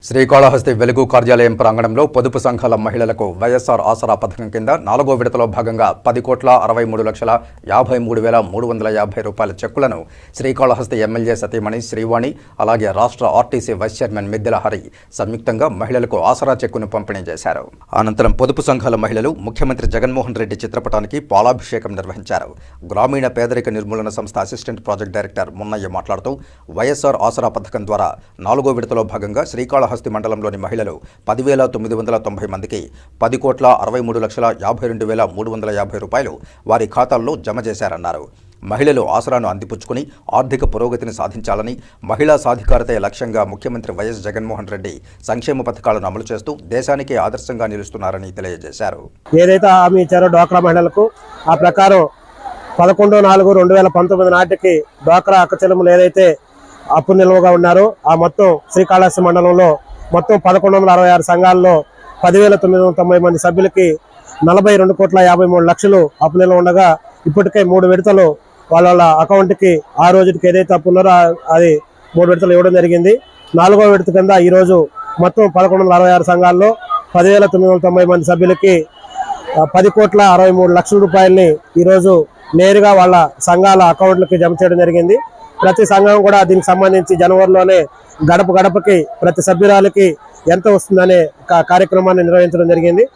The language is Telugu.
శ్రీకాళహస్తి వెలుగు కార్యాలయం ప్రాంగణంలో పొదుపు సంఘాల మహిళలకు వైఎస్ఆర్ ఆసరా పథకం కింద 4వ విడతలో భాగంగా 10,63,53,350 రూపాయల చెక్కులను శ్రీకాళహస్తి ఎమ్మెల్యే సతీమణి శ్రీవాణి అలాగే రాష్ట్ర ఆర్టీసీ వైస్ చైర్మన్ మిద్దెల హరి సంయుక్తంగా మహిళలకు ఆసరా చెక్కును పంపిణీ చేశారు. అనంతరం పొదుపు సంఘాల మహిళలు ముఖ్యమంత్రి జగన్మోహన్ రెడ్డి చిత్రపటానికి పాలాభిషేకం నిర్వహించారు. గ్రామీణ పేదరిక నిర్మూలన సంస్థ అసిస్టెంట్ ప్రాజెక్ట్ డైరెక్టర్ మున్నయ్య మాట్లాడుతూ వైఎస్ఆర్ ఆసరా పథకం ద్వారా 4వ విడతలో భాగంగా శ్రీకాళహస్తి మండలంలోని మహిళలు 10,990 మందికి 10,63,52,350 రూపాయలు వారి ఖాతాల్లో జమ చేశారన్నారు. మహిళలు ఆసరాను అందిపుచ్చుకుని ఆర్థిక పురోగతిని సాధించాలని, మహిళా సాధికారతే లక్ష్యంగా ముఖ్యమంత్రి వైఎస్ జగన్మోహన్ రెడ్డి సంక్షేమ పథకాలను అమలు చేస్తూ దేశానికి ఆదర్శంగా నిలుస్తున్నారని తెలియజేశారు. ఏదైతే హామీ ఇచ్చారో డ్వాక్రా మహిళలకు ఆ ప్రకారం 11/4/2019 నాటికి డ్వాక్రా అక్కచెల్లెములు ఏదైతే అప్పు నిల్వగా ఉన్నారో ఆ మొత్తం శ్రీకాళహస్తి మండలంలో మొత్తం 1166 సంఘాల్లో 10,990 మంది సభ్యులకి 42,53,00,000 అప్పు నిల్వ ఉండగా ఇప్పటికే 3 విడతలు వాళ్ళ అకౌంట్కి ఆ రోజుకి ఏదైతే అప్పు ఉన్నారో అది 3 విడతలు ఇవ్వడం జరిగింది. 4వ విడత కింద ఈరోజు మొత్తం 1166 సంఘాల్లో 10,990 మంది సభ్యులకి 10,63,00,000 రూపాయలని ఈరోజు నేరుగా వాళ్ళ సంఘాల అకౌంట్లకి జమ చేయడం జరిగింది. ప్రతి సంఘం కూడా దీనికి సంబంధించి జనవరిలోనే గడప గడపకి ప్రతి సభ్యురాలకి ఎంత వస్తుందనే కార్యక్రమాన్ని నిర్వహించడం జరిగింది.